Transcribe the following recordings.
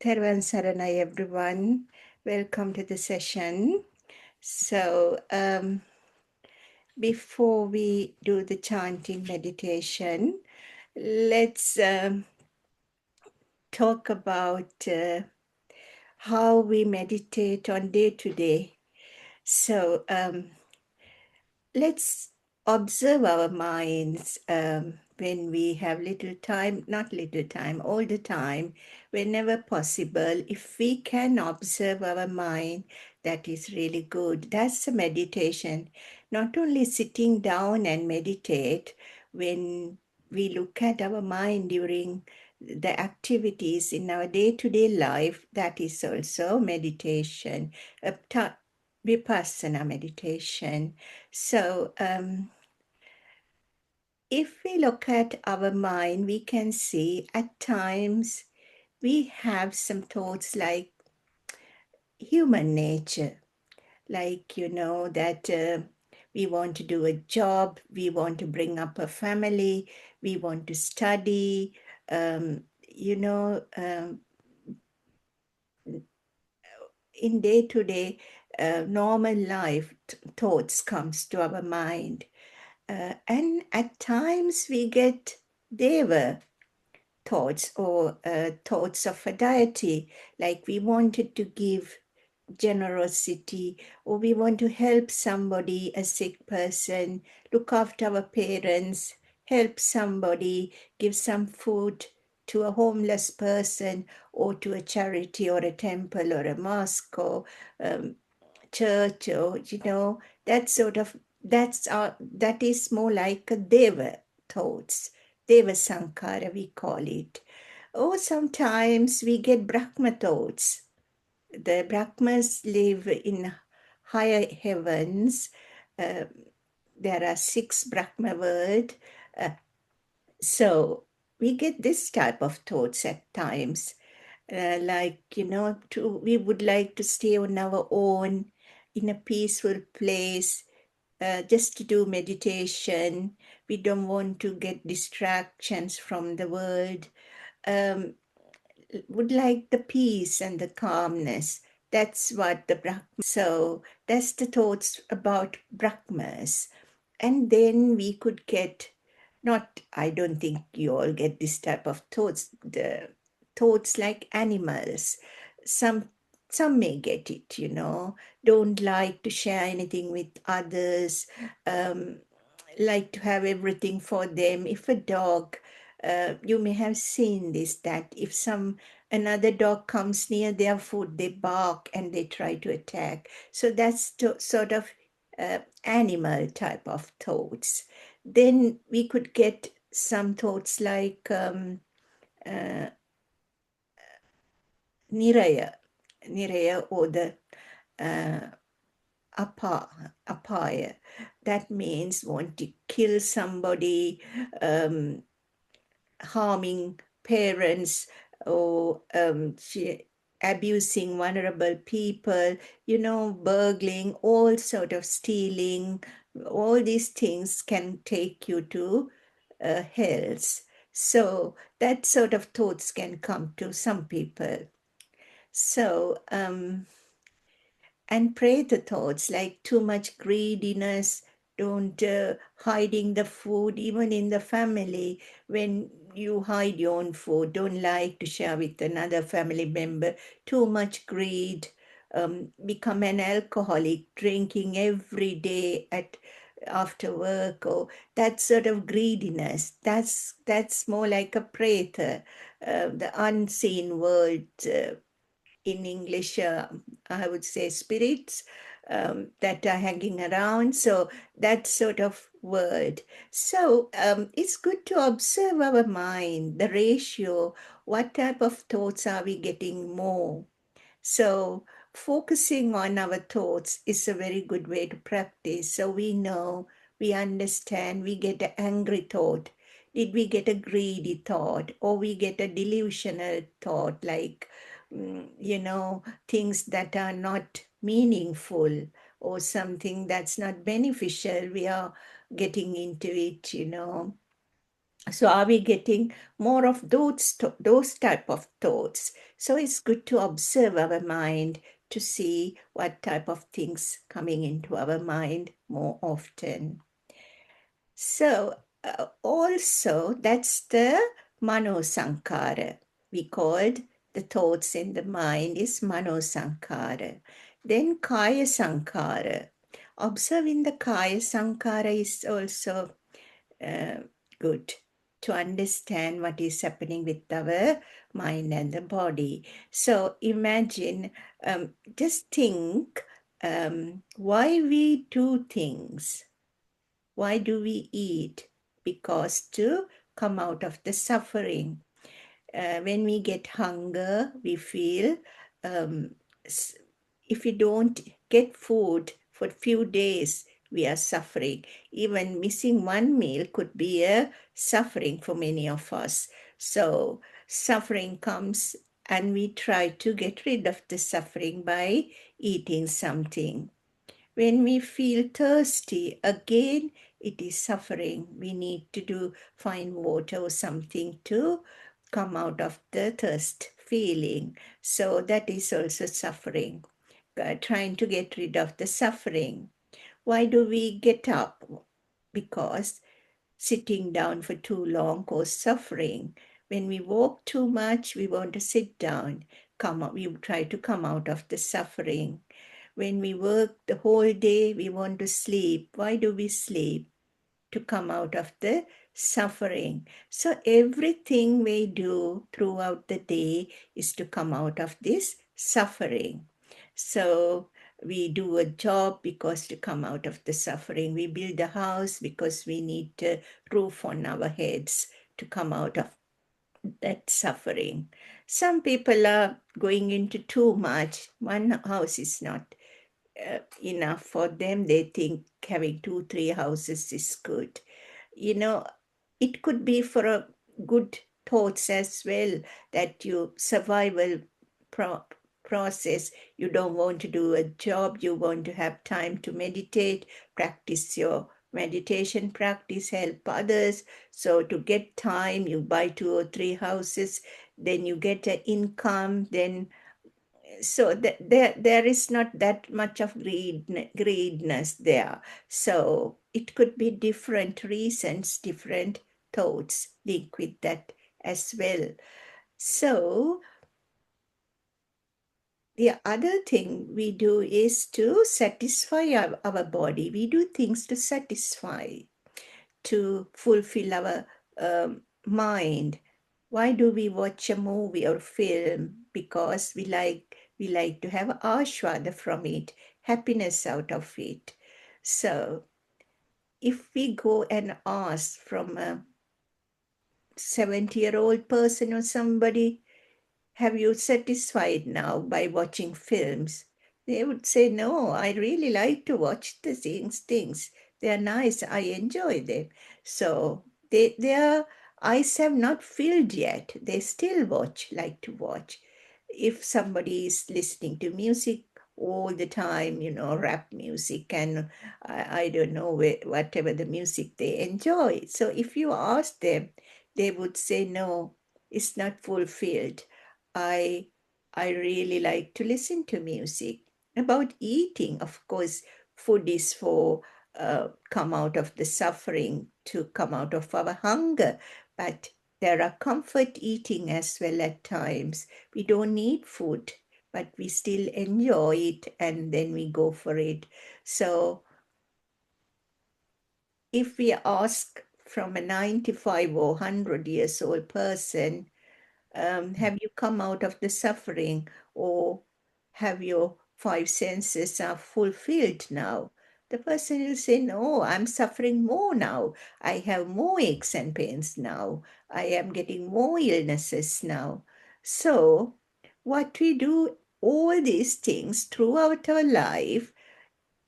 Thervan Saranai, everyone. Welcome to the session. So, before we do the chanting meditation, let's talk about how we meditate on day to day. So, let's observe our minds when we have little time, not little time, all the time, whenever possible. If we can observe our mind, that is really good. That's a meditation. Not only sitting down and meditate, when we look at our mind during the activities in our day-to-day life, that is also meditation, a vipassana meditation. So, if we look at our mind, we can see at times we have some thoughts like human nature, like, that we want to do a job, we want to bring up a family, we want to study, um, you know, um, in day-to-day normal life, thoughts comes to our mind. And at times we get deva thoughts or thoughts of a deity, like we wanted to give generosity or we want to help somebody, a sick person, look after our parents, help somebody, give some food to a homeless person or to a charity or a temple or a mosque or um, church or that sort of that is more like a deva thoughts, deva sankara we call it. Or sometimes we get brahma thoughts. The brahmas live in higher heavens. uh, there are 6 brahma world. uh, so we get this type of thoughts at times, like we would like to stay on our own in a peaceful place, just to do meditation. We don't want to get distractions from the world. um, would like the peace and the calmness. That's what the brahma. So that's the thoughts about brahmas. And then we could get, not, I don't think you all get this type of thoughts, the thoughts like animals. Some some may get it, don't like to share anything with others, um, like to have everything for them. If a dog, you may have seen this, that if another dog comes near their food, they bark and they try to attack. So that's sort of animal type of thoughts. Then we could get some thoughts like uh, niraya, niraya, or the uh, apaya. That means want to kill somebody, um, harming parents, or abusing vulnerable people, burgling, all sort of stealing. All these things can take you to hells. So that sort of thoughts can come to some people. So, and pray the thoughts like too much greediness, don't hiding the food, even in the family. When you hide your own food, don't like to share with another family member. Too much greed, become an alcoholic, drinking every day at after work, or that sort of greediness. That's more like a preta, the unseen world. In English, I would say spirits that are hanging around. So that sort of word. So it's good to observe our mind, the ratio, what type of thoughts are we getting more. So focusing on our thoughts is a very good way to practice. So we know, we understand, we get an angry thought. Did we get a greedy thought, or we get a delusional thought, like, things that are not meaningful or something that's not beneficial? We are getting into it. So are we getting more of those type of thoughts? So it's good to observe our mind to see what type of things coming into our mind more often. So also that's the mano sankara. We called the thoughts in the mind is mano sankara. Then kaya sankara. Observing the kaya sankara is also uh, good to understand what is happening with our mind and the body. So imagine, just think why we do things. Why do we eat? Because to come out of the suffering. When we get hunger, we feel um, if we don't get food for a few days, we are suffering. Even missing one meal could be a suffering for many of us. So suffering comes and we try to get rid of the suffering by eating something. When we feel thirsty, again, it is suffering. We need to find water or something to come out of the thirst feeling. So that is also suffering, trying to get rid of the suffering. Why do we get up? Because sitting down for too long causes suffering. When we walk too much, we want to sit down. We try to come out of the suffering. When we work the whole day, we want to sleep. Why do we sleep? To come out of the suffering. So everything we do throughout the day is to come out of this suffering. So we do a job because to come out of the suffering. We build a house because we need a roof on our heads to come out of that suffering. Some people are going into too much. One house is not enough for them. They think having two, three houses is good. You know, it could be for a good thoughts as well, that you survival pro- process. You don't want to do a job. You want to have time to meditate, practice your meditation practice, help others. So to get time, you buy two or three houses, then you get an income, then so there is not that much of greedness there. So it could be different reasons, different thoughts linked with that as well. So the other thing we do is to satisfy our body. We do things to satisfy, to fulfill our mind. Why do we watch a movie or film? Because we like to have ashwada from it, happiness out of it. So if we go and ask from a 70-year-old person or somebody, have you satisfied now by watching films? They would say, no, I really like to watch the things. They are nice. I enjoy them. So their eyes have not filled yet. They still like to watch. If somebody is listening to music all the time, rap music and I don't know, whatever the music they enjoy. So if you ask them, they would say, no, it's not fulfilled. I I really like to listen to music. About eating, of course, food is for come out of the suffering, to come out of our hunger. But there are comfort eating as well at times. We don't need food, but we still enjoy it and then we go for it. So if we ask from a 95 or 100 years old person, have you come out of the suffering, or have your five senses are fulfilled now? The person will say, no, I'm suffering more now. I have more aches and pains now. I am getting more illnesses now. So what we do, all these things throughout our life,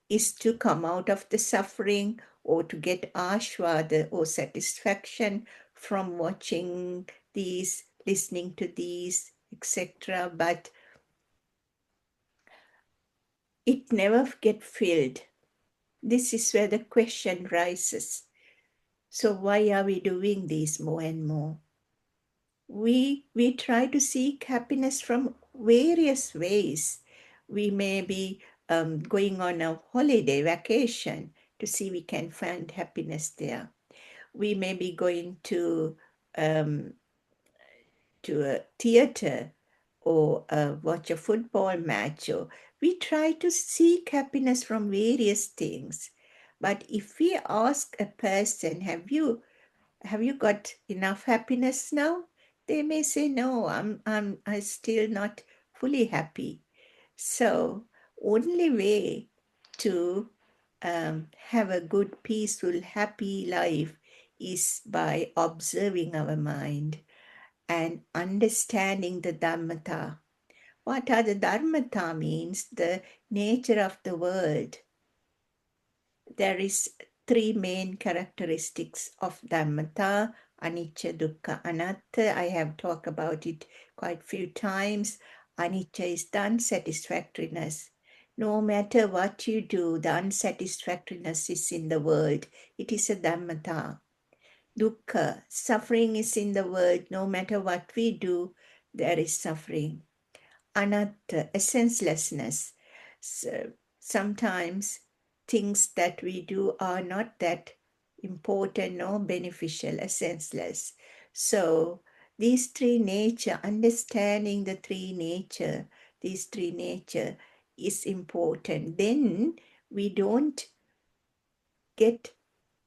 is to come out of the suffering or to get ashwada or satisfaction from watching these, listening to these, etc. But it never get filled. This is where the question rises. So why are we doing this more and more? We try to seek happiness from various ways. We may be going on a holiday vacation to see we can find happiness there. We may be going um, to a theater or watch a football match, or we try to seek happiness from various things. But if we ask a person, have you got enough happiness now? They may say, no, I'm still not fully happy. So, only way to have a good, peaceful, happy life is by observing our mind and understanding the Dhammata. What are the Dharmata means? The nature of the world. There is three main characteristics of Dhammata: Anicca, Dukkha, Anatta. I have talked about it quite a few times. Anicca is the unsatisfactoriness. No matter what you do, the unsatisfactoriness is in the world. It is a Dhammata. Dukkha, suffering is in the world. No matter what we do, there is suffering. Anatta, a senselessness. So sometimes things that we do are not that important or beneficial, a senseless. So these three nature, understanding the these three nature is important. Then we don't get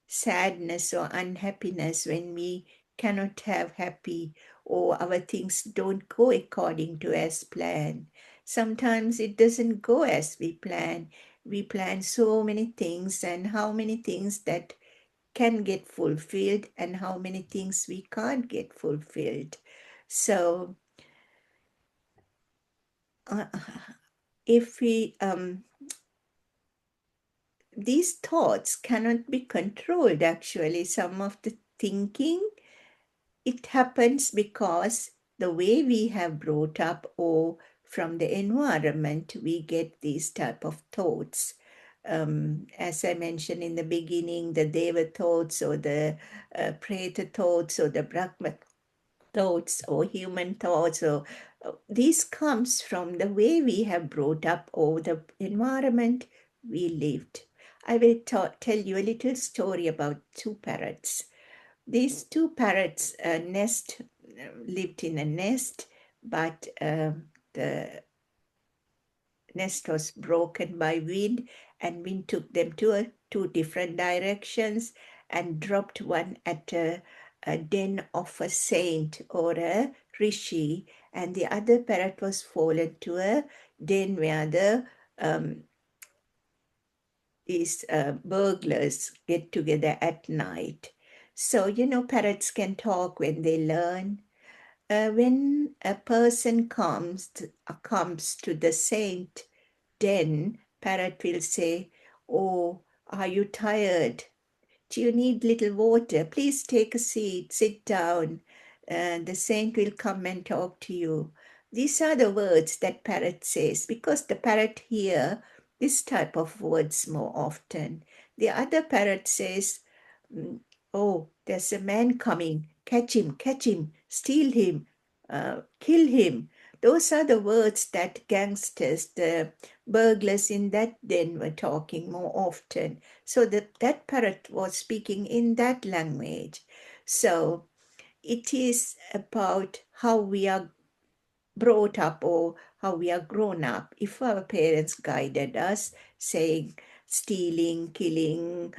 sadness or unhappiness when we cannot have happy or our things don't go according to as planned. Sometimes it doesn't go as we plan. We plan so many things, and how many things that can get fulfilled and how many things we can't get fulfilled. So uh, if we these thoughts cannot be controlled. Actually, some of the thinking, it happens because the way we have brought up or from the environment, we get these type of thoughts. As I mentioned in the beginning, the Deva thoughts or the Preta thoughts or the Brahma thoughts or human thoughts, or this comes from the way we have brought up or the environment we lived. I will tell you a little story about two parrots. These two parrots lived in a nest, but the nest was broken by wind, and wind took them two different directions and dropped one at a den of a saint or a rishi, and the other parrot was fallen to a den where um, these burglars get together at night. So, parrots can talk when they learn. When a person comes to the saint den, parrot will say, "Oh, are you tired? Do you need little water? Please take a seat, sit down. The saint will come and talk to you." These are the words that parrot says because the parrot hear this type of words more often. The other parrot says, mm, "Oh, there's a man coming. Catch him, steal him, kill him." Those are the words that gangsters, the burglars in that den were talking more often. So that parrot was speaking in that language. So it is about how we are brought up or how we are grown up. If our parents guided us saying stealing, killing,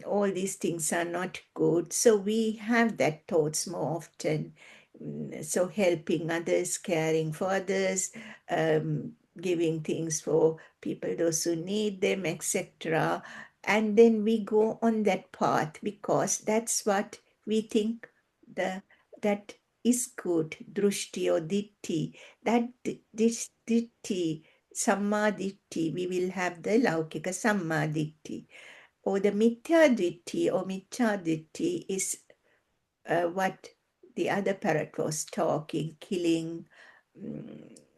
all these things are not good, so we have that thoughts more often. So helping others, caring for others, giving things for people, those who need them, etc. And then we go on that path because that's what we think the that is good, drushti or ditti. That this ditti, samma ditti, we will have the laukika samma ditti. Or the mithya ditti or mithya ditti is what the other parrot was talking, killing,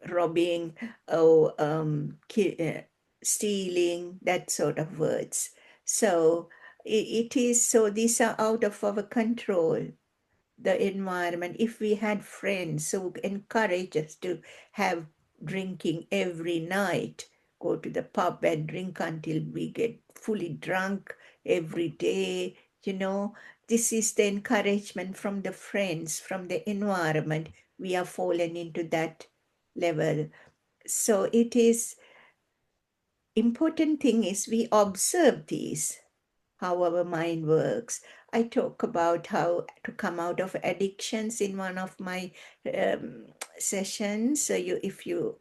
robbing, or stealing, that sort of words. So It is so, these are out of our control, the environment. If we had friends who encourage us to have drinking every night, go to the pub and drink until we get fully drunk every day, you know, this is the encouragement from the friends, from the environment. We are fallen into that level. So it is important thing is we observe these, how our mind works. I talk about how to come out of addictions in one of my um, sessions. So if you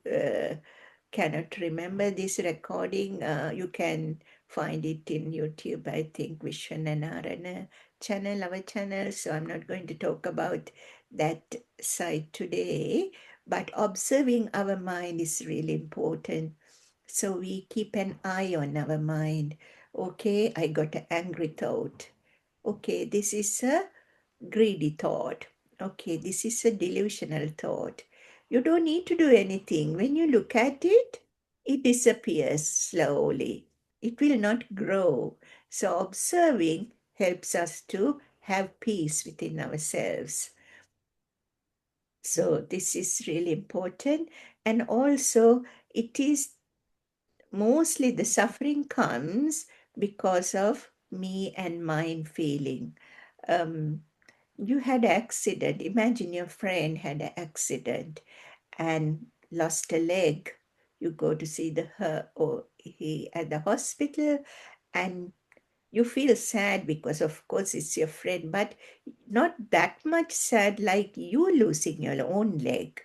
cannot remember this recording, you can find it in YouTube, I think, Vishwan and Arana channel, our channel. So I'm not going to talk about that side today, but observing our mind is really important. So we keep an eye on our mind. Okay, I got an angry thought. Okay, this is a greedy thought. Okay, this is a delusional thought. You don't need to do anything. When you look at it, it disappears slowly. It will not grow. So observing helps us to have peace within ourselves. So this is really important. And also, it is mostly the suffering comes because of me and mine feeling. Um, you had an accident. Imagine your friend had an accident and lost a leg. You go to see her or he at the hospital, and you feel sad because of course it's your friend, but not that much sad like you losing your own leg.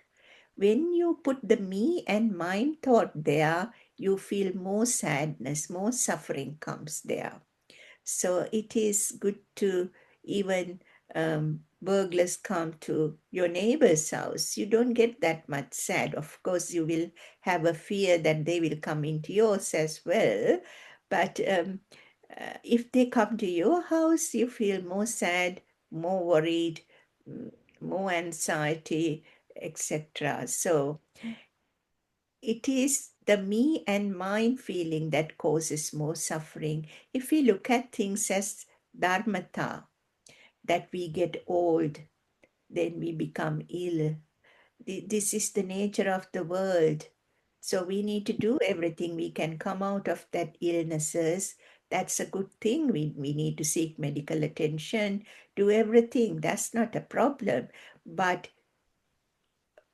When you put the me and mine thought there, you feel more sadness, more suffering comes there. So it is good to even burglars come to your neighbor's house. You don't get that much sad. Of course, you will have a fear that they will come into yours as well. But if they come to your house, you feel more sad, more worried, mm, more anxiety, etc. So it is the me and mine feeling that causes more suffering. If we look at things as dharmata, that we get old, then we become ill. This is the nature of the world. So we need to do everything we can come out of that illnesses. That's a good thing. We need to seek medical attention, do everything. That's not a problem. But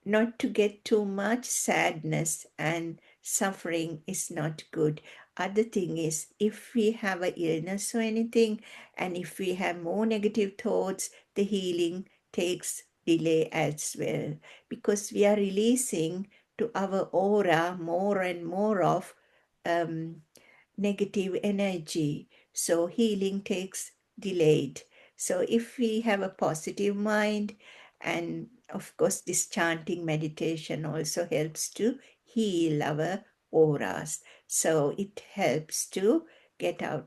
not to get too much sadness and suffering is not good. Other thing is if we have a illness or anything, and if we have more negative thoughts, the healing takes delay as well, because we are releasing to our aura more and more of um, negative energy. So healing takes delayed. So if we have a positive mind, and of course, this chanting meditation also helps to heal our auras. So it helps to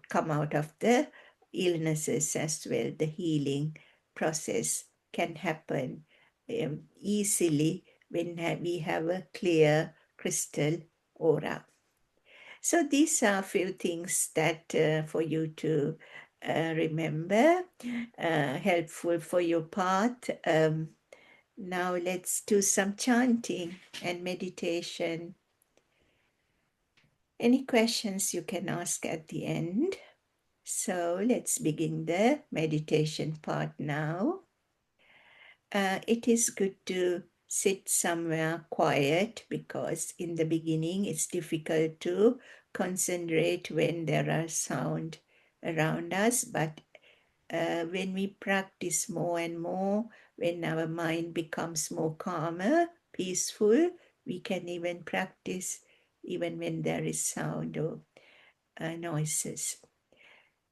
come out of the illnesses as well. The healing process can happen easily when we have a clear crystal aura. So these are a few things that for you to remember, helpful for your path. Now let's do some chanting and meditation. Any questions you can ask at the end. So let's begin the meditation part now. It is good to sit somewhere quiet because in the beginning it's difficult to concentrate when there are sound around us, but when we practice more and more, when our mind becomes more calmer, peaceful, we can even practice even when there is sound or noises.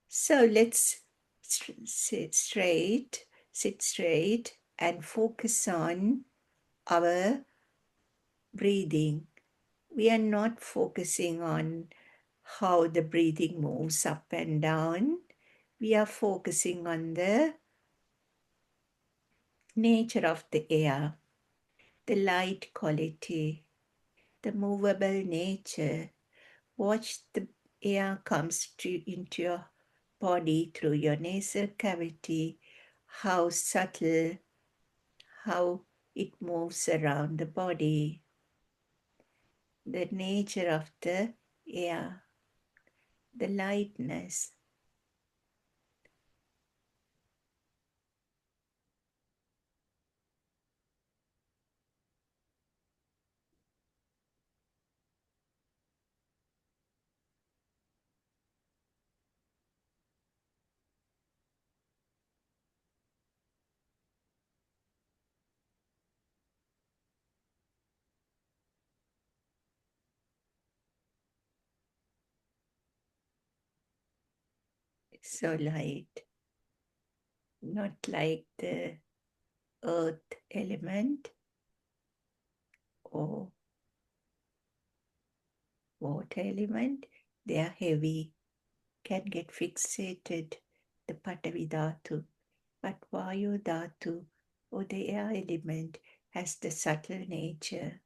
So let's sit straight and focus on our breathing. We are not focusing on how the breathing moves up and down. We are focusing on the nature of the air, the light quality, the movable nature. Watch the air comes into your body through your nasal cavity, how subtle, how it moves around the body, the nature of the air, the lightness. So light, not like the earth element or water element. They are heavy, can get fixated, the Patavi Dhatu. But Vayu Dhatu, or the air element, has the subtle nature.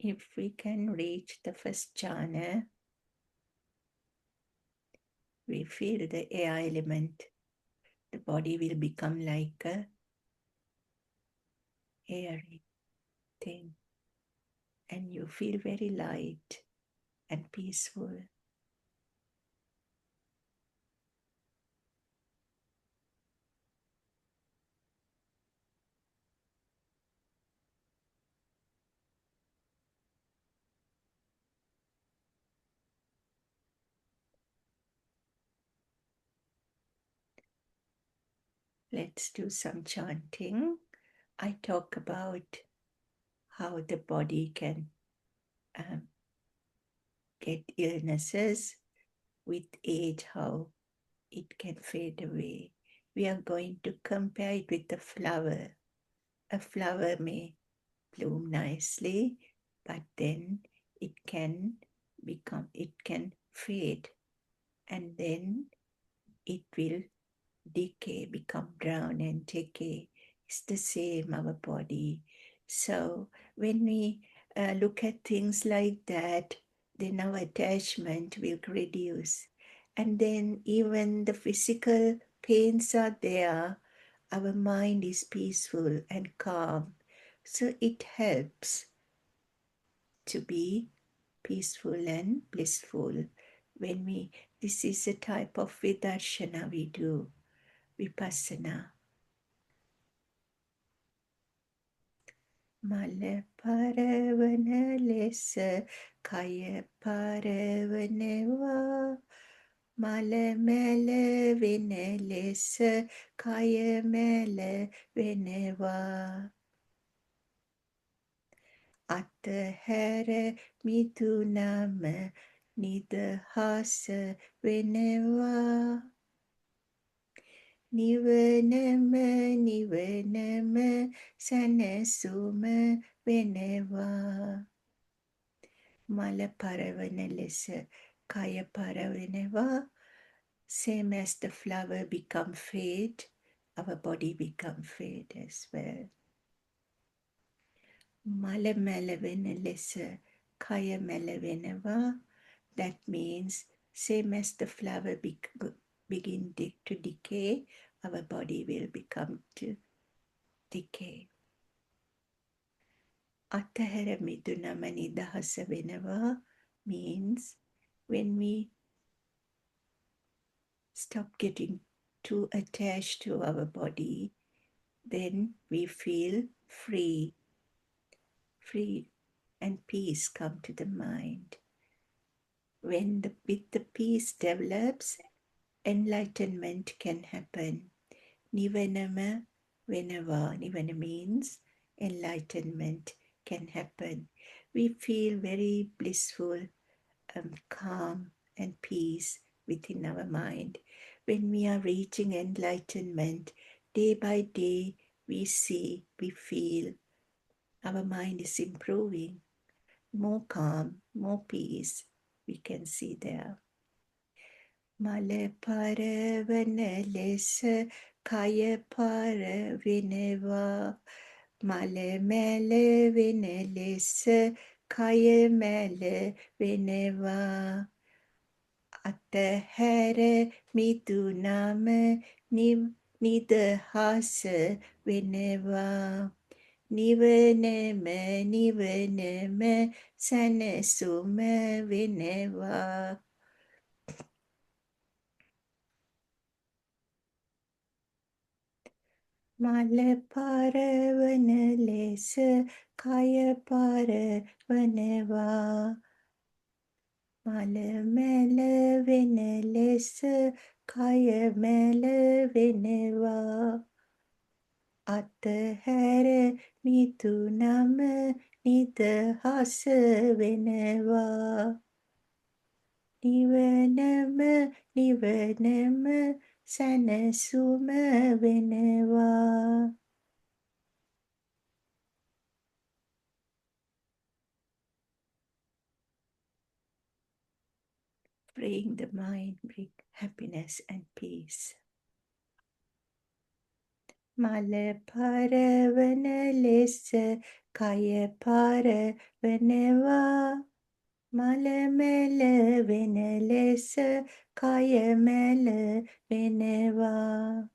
If we can reach the first jhana, we feel the air element. The body will become like a airy thing, and you feel very light and peaceful. Let's do some chanting. I talk about how the body can um, get illnesses with age, how it can fade away. We are going to compare it with a flower. A flower may bloom nicely, but then it can fade, and then it will decay, become brown and decay. It's the same, our body. So when we look at things like that, then our attachment will reduce. And then even the physical pains are there, our mind is peaceful and calm. So it helps to be peaceful and blissful. When this is a type of vidarshana we do, vipassana. Mala paravana lesa kaya paravaneva. Mala mele vine lesa kaya mele vineva. Atahara mitunama nidahasa vineva. Nivanama nivanama sanasuma vineva. Mala paravana lesa kaya paravaneva. Same as the flower become fade, our body become fade as well. Mala malavena lesa kaya malavenava. That means same as the flower begin to decay, our body will become to decay. Atahara midunama nidahasa venava means when we stop getting too attached to our body, then we feel free. Free and peace come to the mind. With the peace develops, enlightenment can happen. Nivanama, Venava. Nivana means enlightenment can happen. We feel very blissful, calm, and peace within our mind. When we are reaching enlightenment, day by day, we see, we feel our mind is improving, more calm, more peace we can see there. Male paravan lesa kaya paravineva. Male mele vinelesa kaya mele vineva. Atahara midunama nidahasa vineva. Nivanema nivanema sanasuma vineva. Male paravana lesa kaya paravaneva. Male mele vine lesa kaya mele vineva. Atahara mitunama nidahasa vineva. Nivanama nivanama sanasuma vineva. Freeing the mind, bring happiness and peace. Male paravana lesa kaya paravaneva. Male mele vene lesa kaya mele veneva.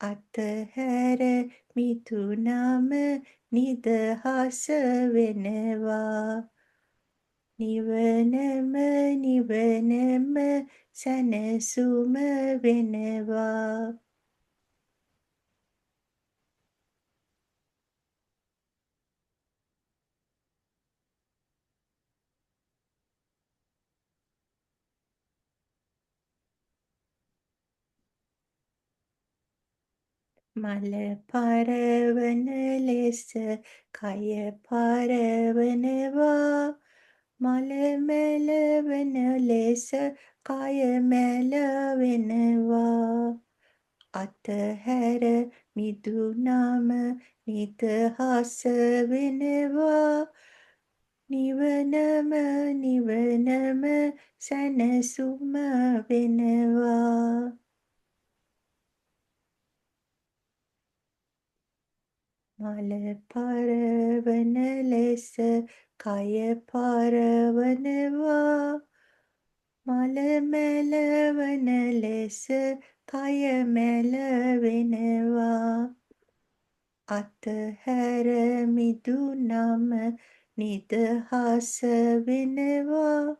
Atahara mitunama nidahasa veneva. Nivanama nivanama sanasuma veneva. Male paravana lesa kaya paravaneva. Male mele vene lesa kaya mele veneva. Atahara midunama nidahasa veneva. Nivanama nivanama sanasuma veneva. Male paravana lesa kaya paravaneva. Male mele vene lesa kaya mele veneva. Atahara midunama nidahasa veneva.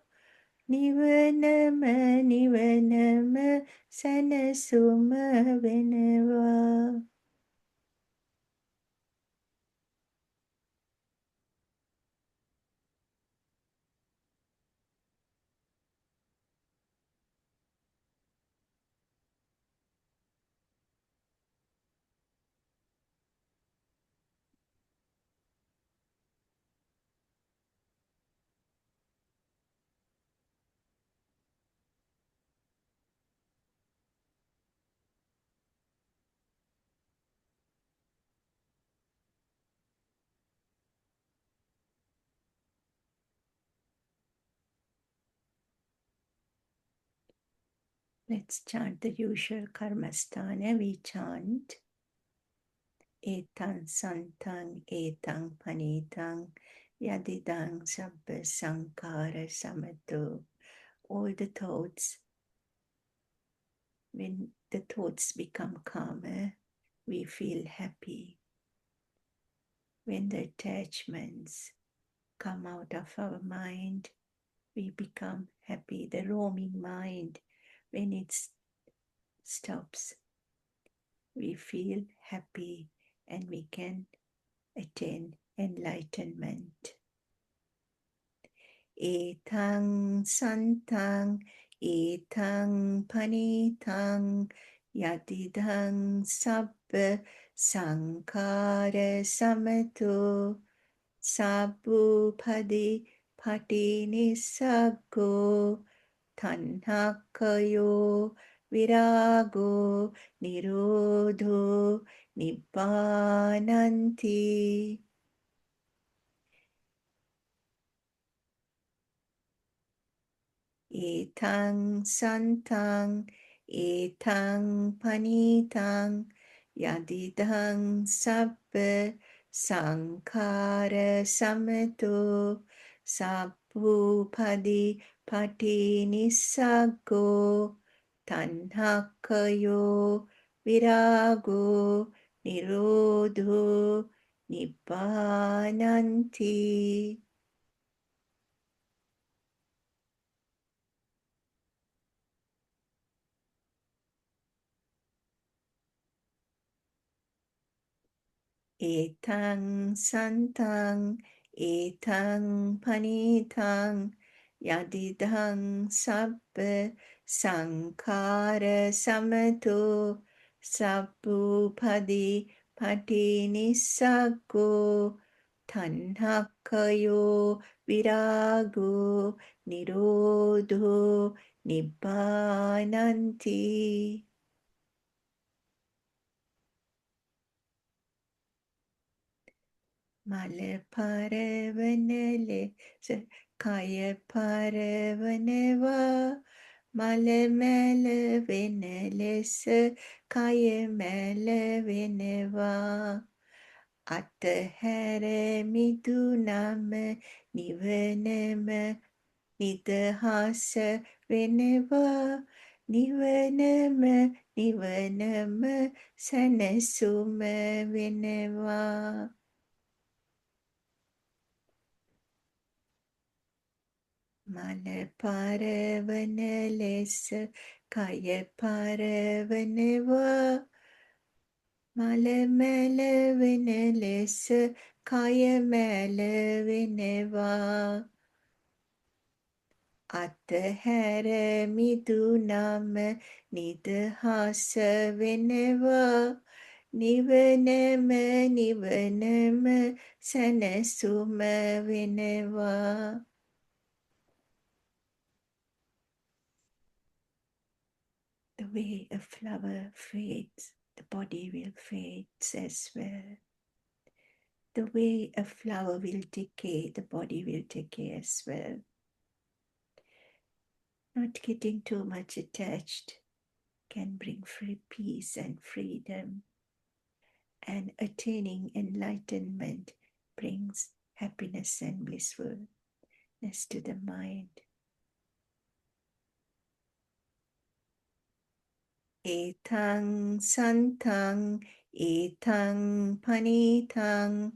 Nivanama nivanama sanasuma veneva. Let's chant the usual Karmasthana. We chant Etan Santang Etang Panitang Yadidang Sabba Sankara Samato. All the thoughts, when the thoughts become calmer, we feel happy. When the attachments come out of our mind, we become happy. The roaming mind, when it stops, we feel happy and we can attain enlightenment. Etang santang, etang panitang, Yadidhang sabba sankhara samato sabupadi pati nisaggo tanhakayo virago nirodho nibbananti. Etang santang, etang panitang, yadidang sabba sankhara samato, sabbupadi pati nisaggo, tanhakayo virago nirodho nibbananti. Etang santang, etang panitang, yadidang sabba sankhara samato, sabbupadi pati nisaggo, tanhakayo virago nirodho nibbananti. Male paravanele se kaya paravaneva. Male mele venele se kaya mele veneva. Attahare miduname niveneme nidahasa veneva. Niveneme niveneme sanesume veneva. Male paravanelesa kaya paravaneva. Male mele vinelesa kaya mele vineva. Attahara midunam nidhasa vineva. Nivanama nivanama sanasuma vineva. The way a flower fades, the body will fade as well. The way a flower will decay, the body will decay as well. Not getting too much attached can bring free peace and freedom. And attaining enlightenment brings happiness and blissfulness to the mind. Etang santang, etang panitang,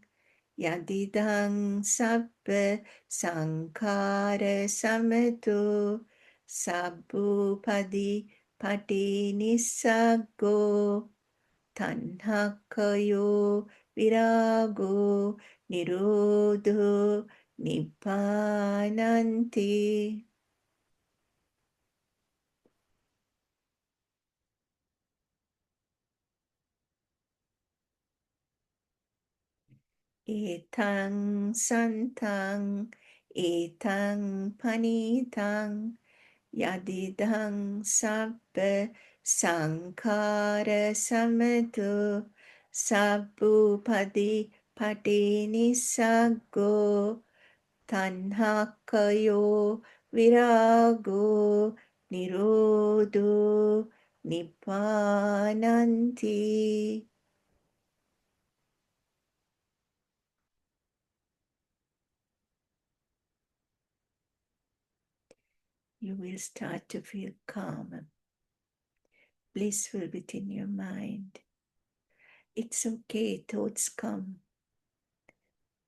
yadidang sabba sankhara samato, sabbupadi pati nisaggo, tanhakayo virago nirodho nibbananti. Etang santang, etang panitang, yadidang sabba sankhara samato, sabbupadi pati nisaggo, tanhakayo virago nirodho nibbananti. You will start to feel calm, blissful within your mind. It's okay, thoughts come.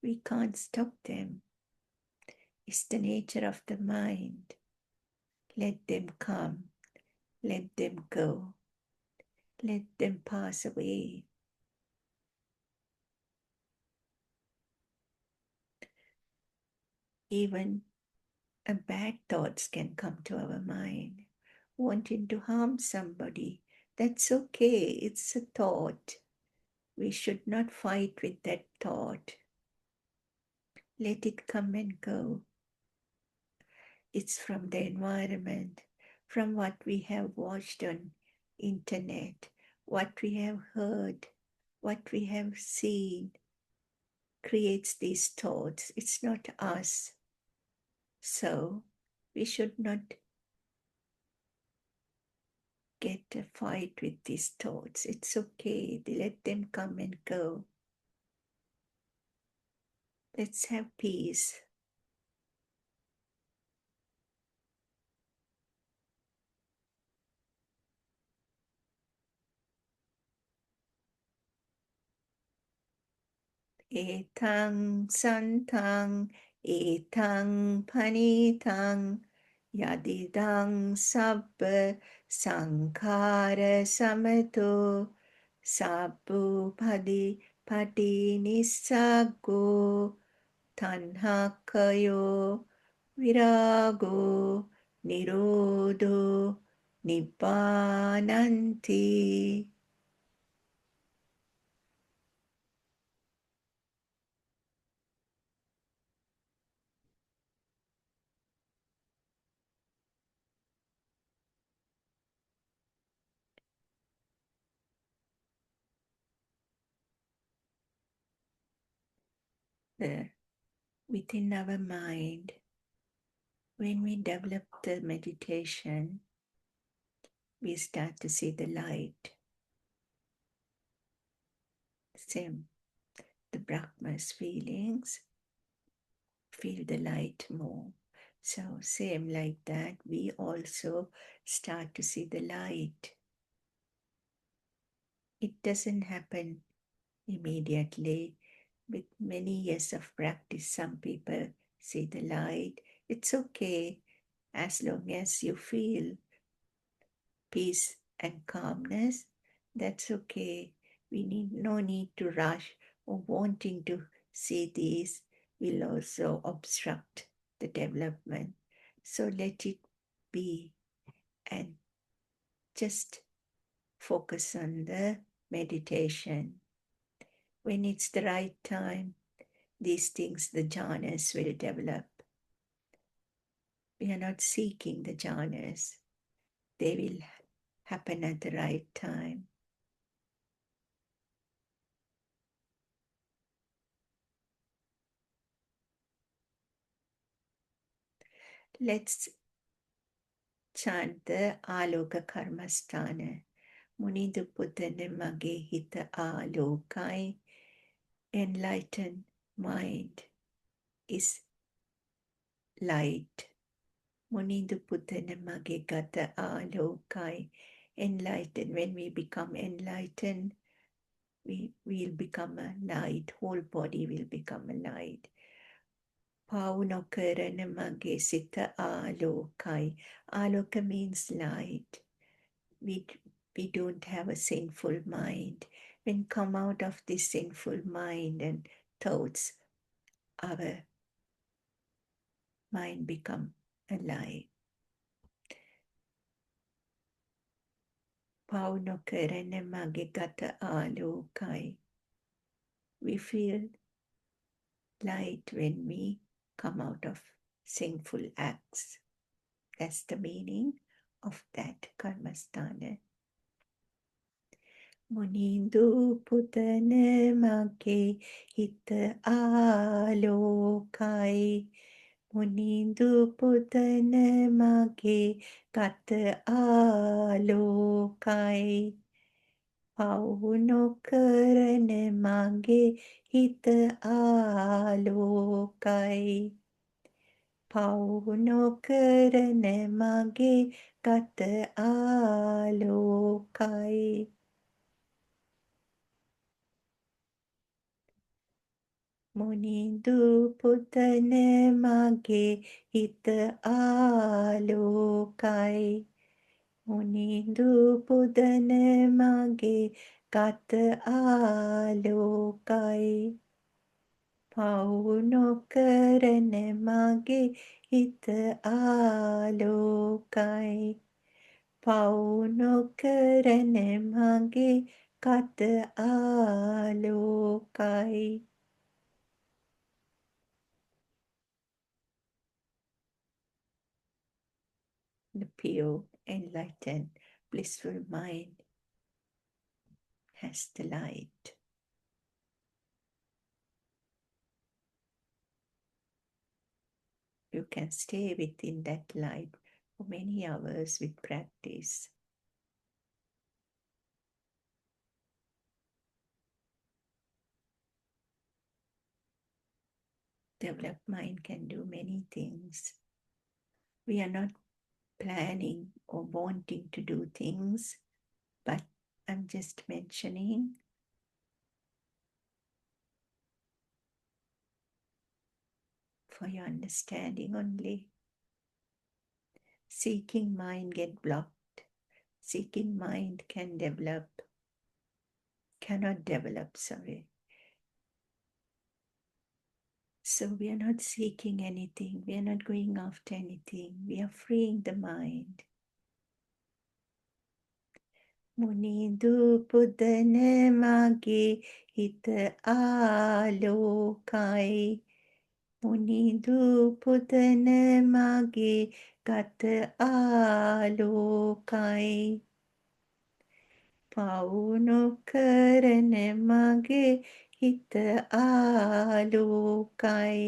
We can't stop them. It's the nature of the mind. Let them come. Let them go. Let them pass away. Even bad thoughts can come to our mind, wanting to harm somebody, That's okay. It's a thought. We should not fight with that thought. Let it come and go. It's from the environment, from what we have watched on internet, what we have heard, what we have seen creates these thoughts. It's not us. So we should not get a fight with these thoughts. It's okay. Let them come and go. Let's have peace. Etang santang, etang panitang, yadidang sabba sankhara samato, sabbu padi pati nisago, tanhakayo, virago, nirodho, nibbananti. Within our mind, when we develop the meditation, we start to see the light. Same, the Brahma's feelings, feel the light more. So, same like that, we also start to see the light. It doesn't happen immediately. With many years of practice, some people see the light. It's okay as long as you feel peace and calmness. That's okay. We need no need to rush or wanting to see these will also obstruct the development. So let it be and just focus on the meditation. When it's the right time, these things, the jhanas will develop. We are not seeking the jhanas. They will happen at the right time. Let's chant the Aloka Karmasthana. Munidu Putana Mage Hita Alokai. Enlightened mind is light. Munidu Putana Mage Gata Alokai. Enlightened. When we become enlightened, we will become a light. Whole body will become a light. Paunokarana Mage Sita Alokai. Aloka means light. We don't have a sinful mind. When come out of this sinful mind and thoughts, our mind become alive. Pauno karana magigata alokai. We feel light when we come out of sinful acts. That's the meaning of that karmasthana. Munindu putane mage hita alokai. Munindu putana mage kata alokai. Pauno karana mage hita alokai. Pauno karana mage kata alokai. Munindu putana mage hita alokai. Munindu pudana mage kata alokai. Pauno karana mage hita alokai. පව් නොකරන මගේ කත ආලෝකයි. The pure, enlightened, blissful mind has the light. You can stay within that light for many hours with practice. Developed mind can do many things. We are not planning or wanting to do things, but I'm just mentioning for your understanding only. Seeking mind get blocked. Seeking mind cannot develop, sorry. So we are not seeking anything. We are not going after anything. We are freeing the mind. Munidu පුදන මගේ හිත ආලෝකයි. මුනිදු පුදන මගේ ගත ආලෝකයි. පව් නොකරන මගේ හිත ආලෝකයි.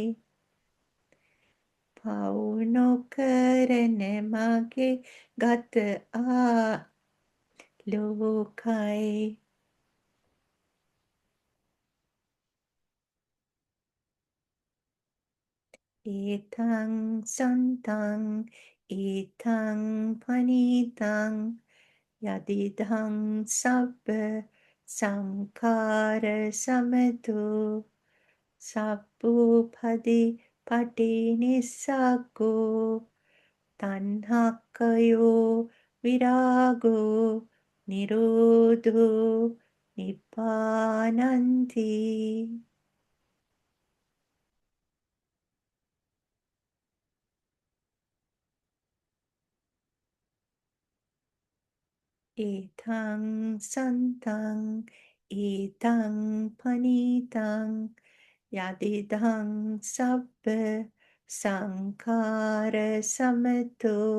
පව් නොකරන මගේ ගත ආලෝකයි. ඒතං සන්තං ඒතං පනිතං යදිදං සබ්බ සංඛාර සමතු සබ්බූපදි පටිනිස්සග්ගෝ තණ්හක්ඛයෝ විරාගෝ නිරෝධෝ නිපානන්ති. ඒතං සන්තං ඒතං පනිතං යදිදං සබ්බ සංඛාර සමතෝ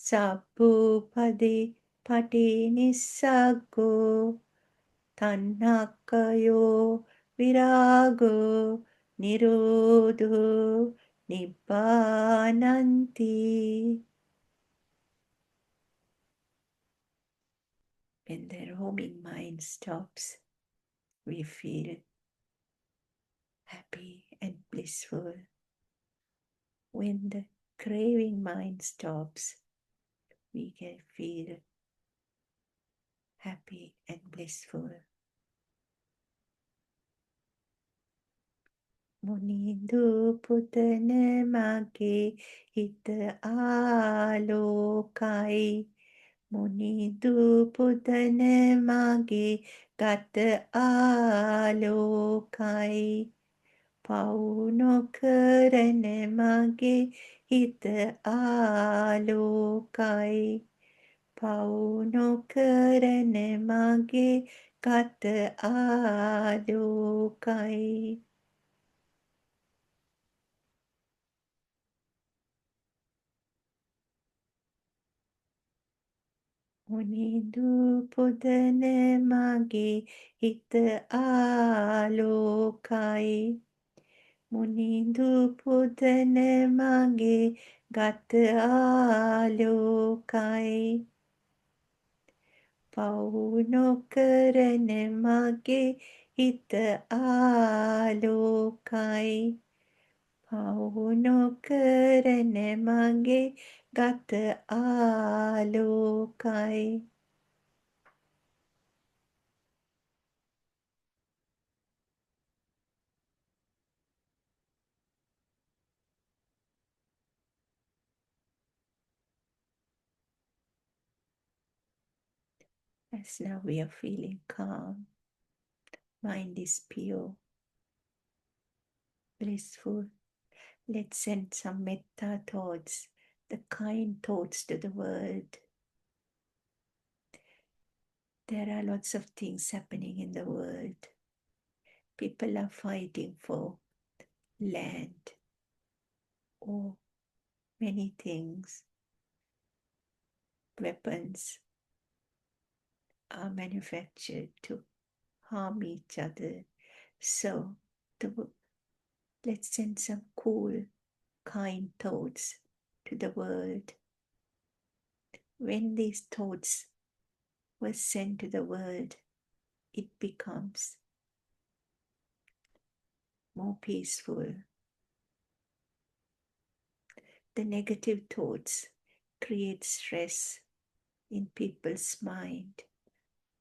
සබ්බූපදි පටිනිස්සග්ගෝ තණ්හක්ඛයෝ විරාගෝ නිරෝධෝ නිබ්බානන්ති. When the roaming mind stops, we feel happy and blissful. When the craving mind stops, we can feel happy and blissful. මුනිදු පුතන මගේ හිත ආලෝකයි. මුනිදු පුතන මගේ ගත ආලෝකයි. පව් නොකරන මගේ හිත ආලෝකයි. පව් නොකරන මගේ ගත ආලෝකයි. මුනිදු පුදන මගේ හිත ආලෝකයි. මුනිදු පුදන මගේ ගත ආලෝකයි. පව් නොකරන මගේ හිත ආලෝකයි. පව් නොකරන මගේ ගත ආලෝකයි. As now we are feeling calm, mind is pure, blissful. Let's send some metta thoughts, the kind thoughts to the world. There are lots of things happening in the world. People are fighting for land or many things. Weapons are manufactured to harm each other. So let's send some cool, kind thoughts to the world. When these thoughts were sent to the world, it becomes more peaceful. The negative thoughts create stress in people's mind.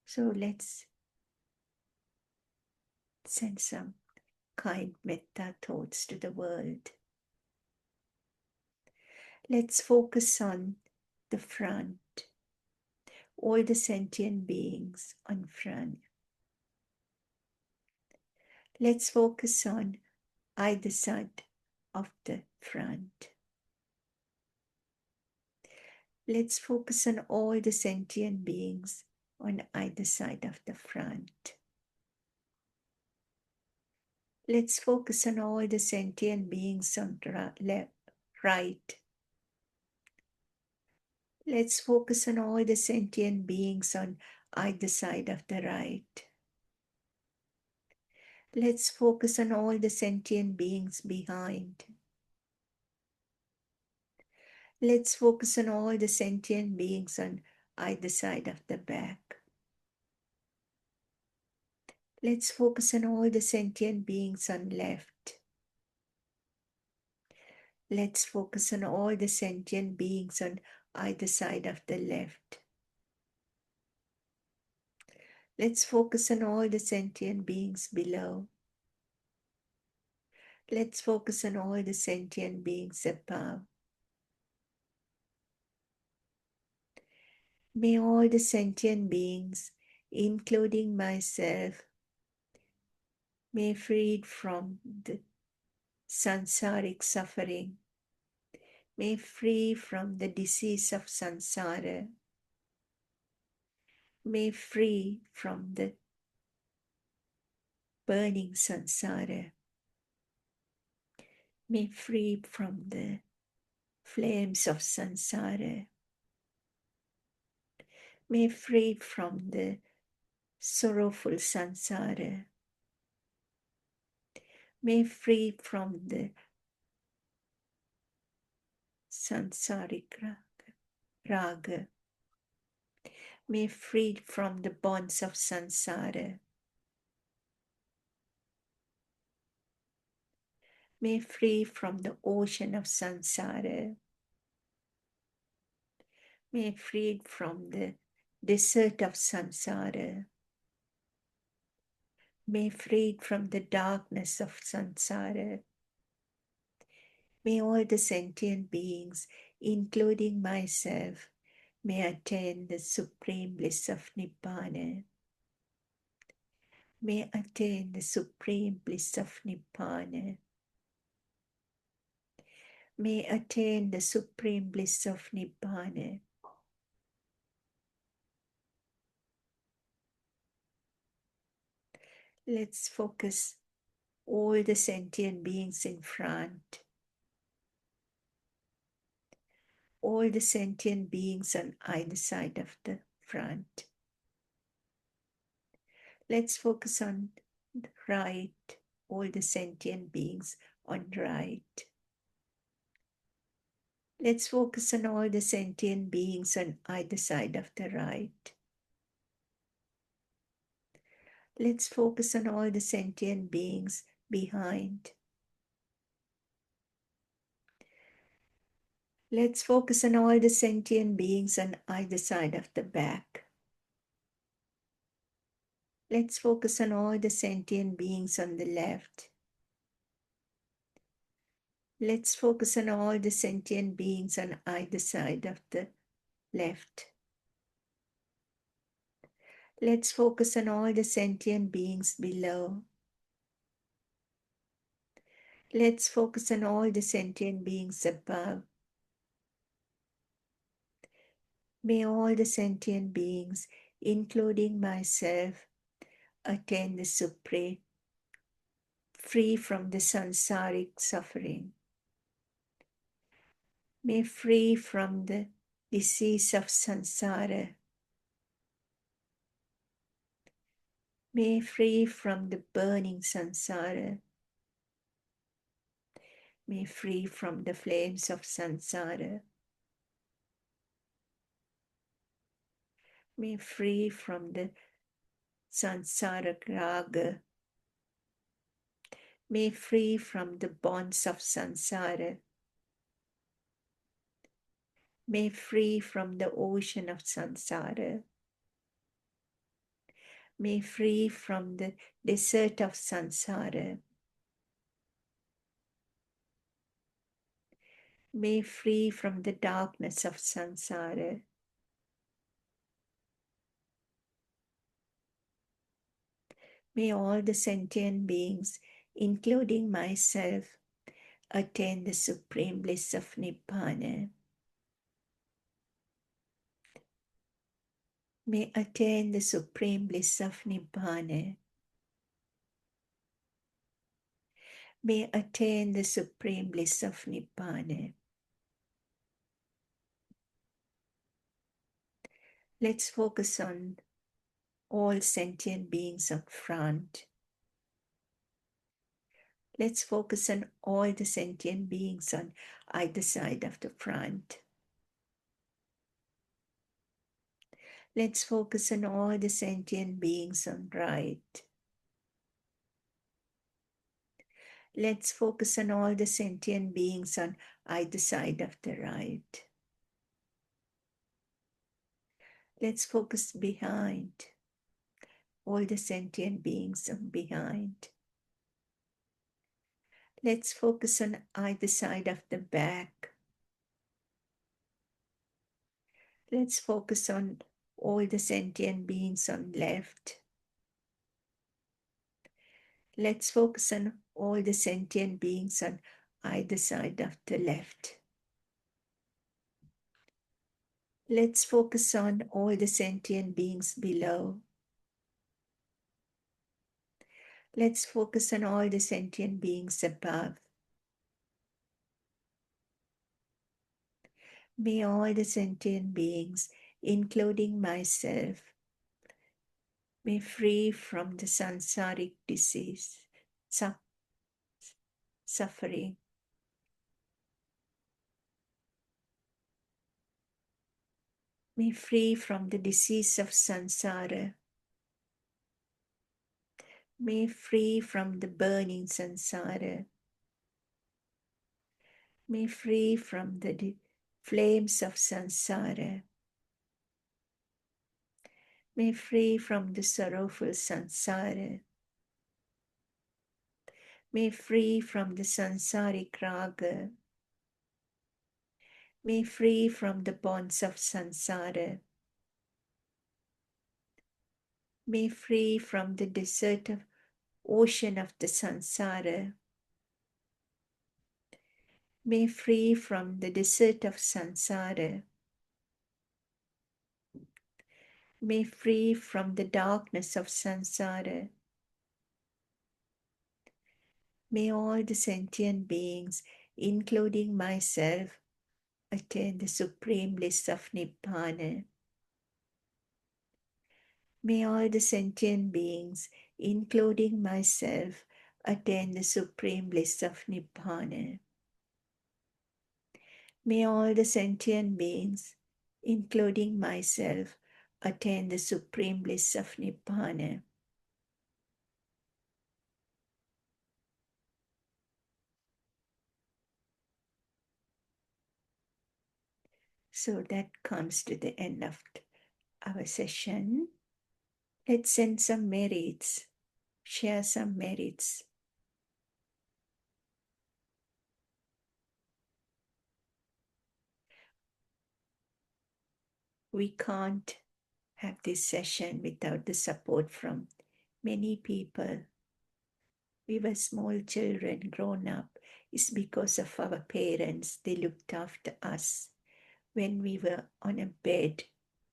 So let's send some kind metta thoughts to the world. Let's focus on the front, all the sentient beings on front. Let's focus on either side of the front. Let's focus on all the sentient beings on either side of the front. Let's focus on all the sentient beings on the left, right. Let's focus on all the sentient beings on either side of the right. Let's focus on all the sentient beings behind. Let's focus on all the sentient beings on either side of the back. Let's focus on all the sentient beings on left. Let's focus on all the sentient beings on either side of the left. Let's focus on all the sentient beings below. Let's focus on all the sentient beings above. May all the sentient beings, including myself, may freed from the sansaric suffering, may free from the disease of samsara, may free from the burning samsara, may free from the flames of samsara, may free from the sorrowful samsara, may free from the sansaric raga, may free from the bonds of samsara, may free from the ocean of samsara, may free from the desert of samsara, may free from the darkness of samsara. May all the sentient beings, including myself, may attain the supreme bliss of Nibbana. May attain the supreme bliss of Nibbana. May attain the supreme bliss of Nibbana. Let's focus all the sentient beings in front, all the sentient beings on either side of the front. Let's focus on the right, all the sentient beings on right. Let's focus on all the sentient beings on either side of the right. Let's focus on all the sentient beings behind. Let's focus on all the sentient beings on either side of the back. Let's focus on all the sentient beings on the left. Let's focus on all the sentient beings on either side of the left. Let's focus on all the sentient beings below. Let's focus on all the sentient beings above. May all the sentient beings, including myself, attain the supreme, free from the samsaric suffering. May free from the disease of samsara. May free from the burning samsara. May free from the flames of samsara. May free from the samsara raga. May free from the bonds of samsara. May free from the ocean of samsara. May free from the desert of samsara. May free from the darkness of samsara. May all the sentient beings, including myself, attain the supreme bliss of Nibbana. May attain the supreme bliss of Nibbana. May attain the supreme bliss of Nibbana. Let's focus on all sentient beings up front. Let's focus on all the sentient beings on either side of the front. Let's focus on all the sentient beings on right. Let's focus on all the sentient beings on either side of the right. Let's focus behind all the sentient beings on behind. Let's focus on either side of the back. Let's focus on all the sentient beings on left. Let's focus on all the sentient beings on either side of the left. Let's focus on all the sentient beings below. Let's focus on all the sentient beings above. May all the sentient beings, including myself, be free from the samsaric disease, suffering. Be free from the disease of samsara. Be free from the burning samsara. Be free from the flames of samsara. Be free from the sorrowful samsara. Be free from the sansaric raga. Be free from the bonds of samsara. Be free from the desert of ocean of the samsara. Be free from the desert of samsara. Be free from the darkness of samsara. May all the sentient beings, including myself, attain the supreme bliss of Nibbana. May all the sentient beings, including myself, attain the supreme bliss of Nibbana. May all the sentient beings, including myself, attain the supreme bliss of Nibbana. So that comes to the end of our session. Let's send some merits, share some merits. We can't have this session without the support from many people. We were small children grown up. It's because of our parents. They looked after us when we were on a bed,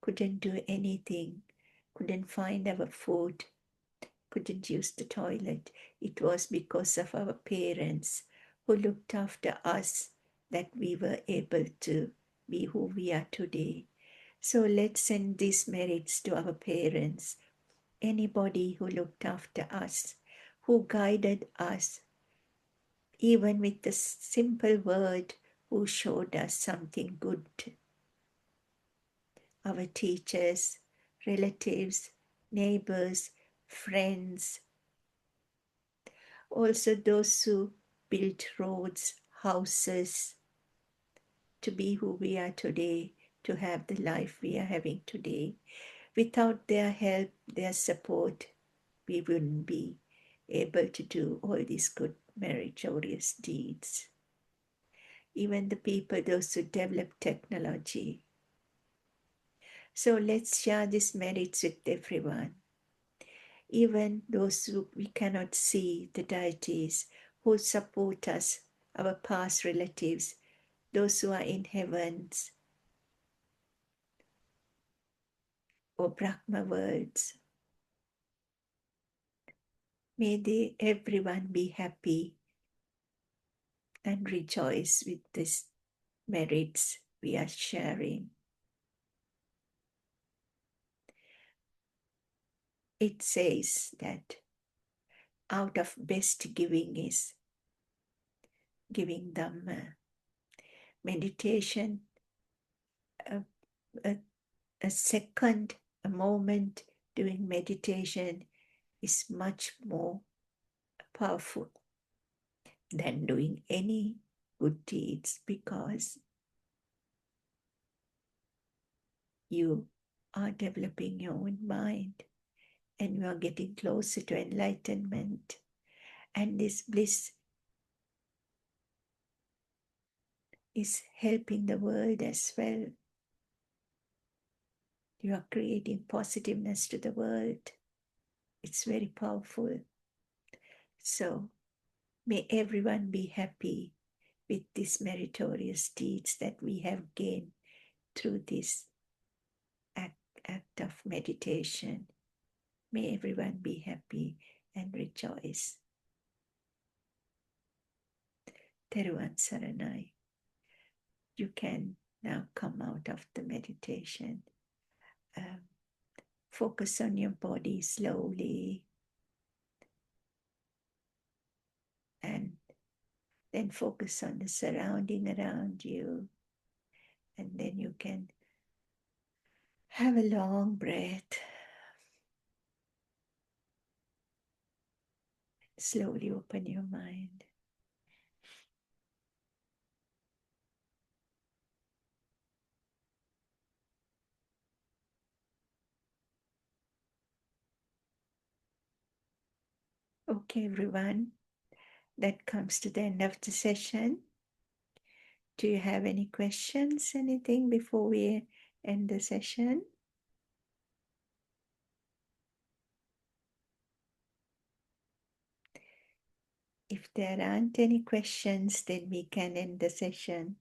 couldn't do anything. couldn't find our food, couldn't use the toilet, it was because of our parents who looked after us that we were able to be who we are today. So let's send these merits to our parents, anybody who looked after us, who guided us, even with the simple word, who showed us something good. Our teachers, relatives, neighbors, friends, also those who built roads, houses, to be who we are today, to have the life we are having today. Without their help, their support, we wouldn't be able to do all these good meritorious deeds. Even the people, those who develop technology. So let's share these merits with everyone. Even those who we cannot see, the deities who support us, our past relatives, those who are in heavens or Brahma worlds. May everyone be happy and rejoice with these merits we are sharing. It says that out of best giving is giving Dhamma. Meditation, a, a, a second, a moment doing meditation is much more powerful than doing any good deeds, because you are developing your own mind and you are getting closer to enlightenment. And this bliss is helping the world as well. You are creating positiveness to the world. It's very powerful. So may everyone be happy with these meritorious deeds that we have gained through this act of meditation. May everyone be happy and rejoice. Teruvan Saranai. You can now come out of the meditation. Focus on your body slowly, and then focus on the surrounding around you. And then you can have a long breath. Slowly open your mind. Okay, everyone, that comes to the end of the session. Do you have any questions, anything before we end the session? If there aren't any questions, then we can end the session.